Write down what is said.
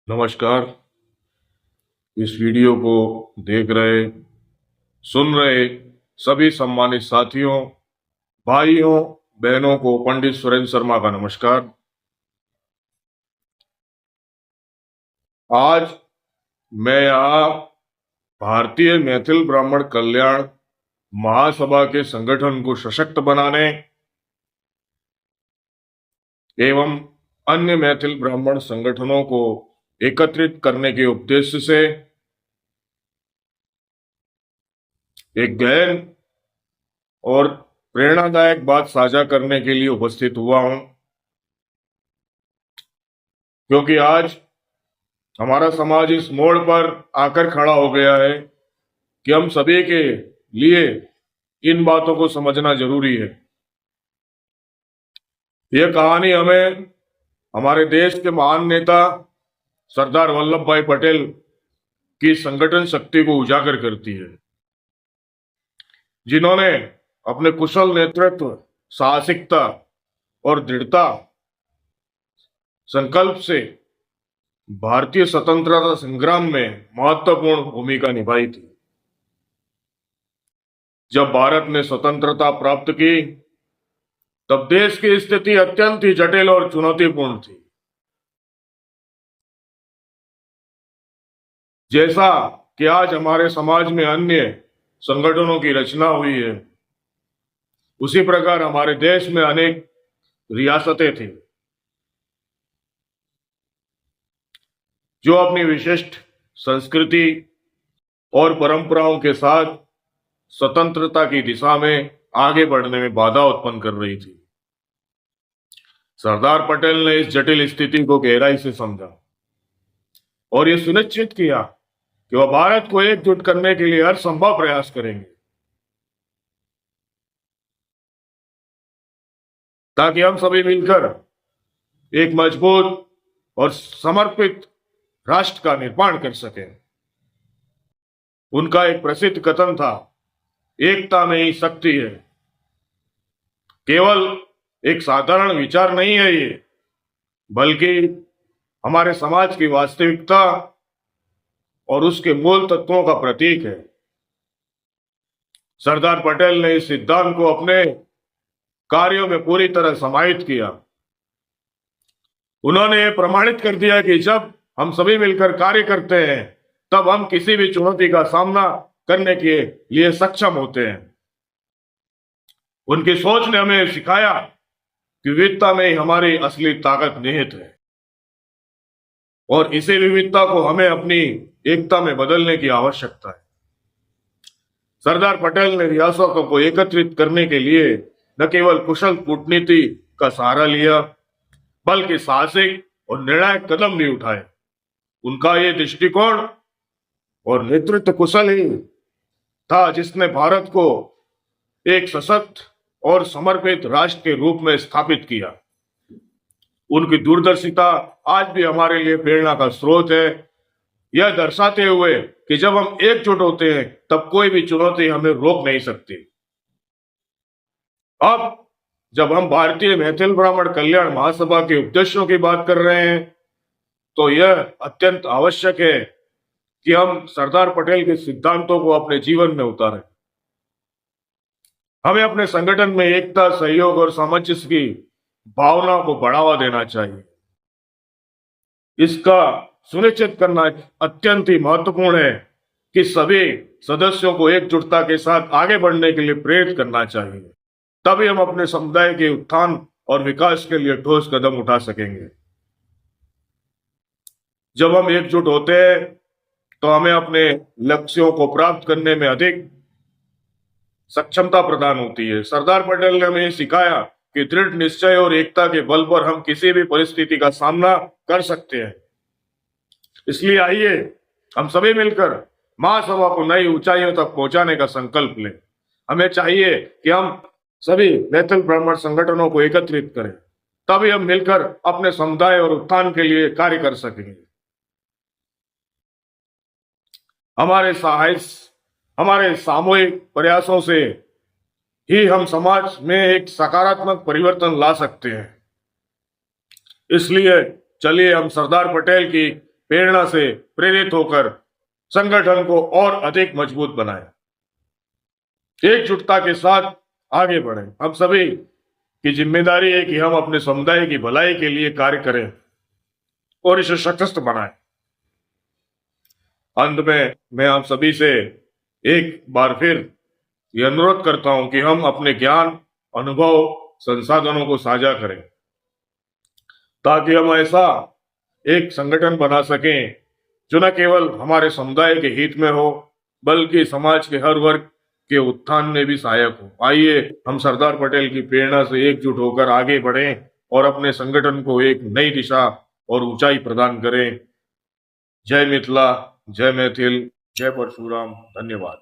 नमस्कार। इस वीडियो को देख रहे, सुन रहे सभी सम्मानित साथियों, भाइयों, बहनों को पंडित सुरेंद्र शर्मा का नमस्कार। आज मैं यहाँ भारतीय मैथिल ब्राह्मण कल्याण महासभा के संगठन को सशक्त बनाने एवं अन्य मैथिल ब्राह्मण संगठनों को एकत्रित करने के उद्देश्य से एक गहन और प्रेरणादायक बात साझा करने के लिए उपस्थित हुआ हूं, क्योंकि आज हमारा समाज इस मोड़ पर आकर खड़ा हो गया है कि हम सभी के लिए इन बातों को समझना जरूरी है। यह कहानी हमें हमारे देश के महान नेता सरदार वल्लभ भाई पटेल की संगठन शक्ति को उजागर करती है, जिन्होंने अपने कुशल नेतृत्व, साहसिकता और दृढ़ता संकल्प से भारतीय स्वतंत्रता संग्राम में महत्वपूर्ण भूमिका निभाई थी। जब भारत ने स्वतंत्रता प्राप्त की, तब देश की स्थिति अत्यंत ही जटिल और चुनौतीपूर्ण थी। जैसा कि आज हमारे समाज में अन्य संगठनों की रचना हुई है, उसी प्रकार हमारे देश में अनेक रियासतें थी जो अपनी विशिष्ट संस्कृति और परंपराओं के साथ स्वतंत्रता की दिशा में आगे बढ़ने में बाधा उत्पन्न कर रही थी। सरदार पटेल ने इस जटिल स्थिति को गहराई से समझा और यह सुनिश्चित किया कि वह भारत को एकजुट करने के लिए हर संभव प्रयास करेंगे, ताकि हम सभी मिलकर एक मजबूत और समर्पित राष्ट्र का निर्माण कर सकें। उनका एक प्रसिद्ध कथन था, एकता में ही शक्ति है। केवल एक साधारण विचार नहीं है ये, बल्कि हमारे समाज की वास्तविकता और उसके मूल तत्वों का प्रतीक है। सरदार पटेल ने इस सिद्धांत को अपने कार्यों में पूरी तरह समाहित किया। उन्होंने ये प्रमाणित कर दिया कि जब हम सभी मिलकर कार्य करते हैं, तब हम किसी भी चुनौती का सामना करने के लिए सक्षम होते हैं। उनकी सोच ने हमें सिखाया कि विविधता में ही हमारी असली ताकत निहित है और इसी विविधता को हमें अपनी एकता में बदलने की आवश्यकता है। सरदार पटेल ने रियासतों को एकत्रित करने के लिए न केवल कुशल कूटनीति का सहारा लिया, बल्कि साहसिक और निर्णायक कदम भी उठाए। उनका यह दृष्टिकोण और नेतृत्व कुशल ही था जिसने भारत को एक सशक्त और समर्पित राष्ट्र के रूप में स्थापित किया। उनकी दूरदर्शिता आज भी हमारे लिए प्रेरणा का स्रोत है, यह दर्शाते हुए कि जब हम एकजुट होते हैं, तब कोई भी चुनौती हमें रोक नहीं सकती। अब जब हम भारतीय मैथिल ब्राह्मण कल्याण महासभा के उद्देश्यों की बात कर रहे हैं, तो यह अत्यंत आवश्यक है कि हम सरदार पटेल के सिद्धांतों को अपने जीवन में उतारें। हमें अपने संगठन में एकता, सहयोग और सामंजस्य की भावना को बढ़ावा देना चाहिए। इसका सुनिश्चित करना अत्यंत ही महत्वपूर्ण है कि सभी सदस्यों को एकजुटता के साथ आगे बढ़ने के लिए प्रेरित करना चाहिए। तभी हम अपने समुदाय के उत्थान और विकास के लिए ठोस कदम उठा सकेंगे। जब हम एकजुट होते हैं, तो हमें अपने लक्ष्यों को प्राप्त करने में अधिक सक्षमता प्रदान होती है। सरदार पटेल ने हमें सिखाया कि दृढ़ निश्चय और एकता के बल पर हम किसी भी परिस्थिति का सामना कर सकते हैं। इसलिए आइए हम सभी मिलकर महासभा को नई ऊंचाइयों तक पहुंचाने का संकल्प लें। हमें चाहिए कि हम सभी मैथिल ब्राह्मण संगठनों को एकत्रित करें, तभी हम मिलकर अपने समुदाय और उत्थान के लिए कार्य कर सकेंगे। हमारे सामूहिक प्रयासों से ही हम समाज में एक सकारात्मक परिवर्तन ला सकते हैं। इसलिए चलिए हम सरदार पटेल की प्रेरणा से प्रेरित होकर संगठन को और अधिक मजबूत बनाएं। एकजुटता के साथ आगे बढ़ें। हम सभी की जिम्मेदारी है कि हम अपने समुदाय की भलाई के लिए कार्य करें और इसे सशक्त बनाएं। अंत में मैं आप सभी से एक बार फिर ये अनुरोध करता हूं कि हम अपने ज्ञान, अनुभव, संसाधनों को साझा करें ताकि हम ऐसा एक संगठन बना सकें जो न केवल हमारे समुदाय के हित में हो बल्कि समाज के हर वर्ग के उत्थान में भी सहायक हो। आइए हम सरदार पटेल की प्रेरणा से एकजुट होकर आगे बढ़ें और अपने संगठन को एक नई दिशा और ऊंचाई प्रदान करें। जय मिथिला, जय मैथिल, जय परशुराम। धन्यवाद।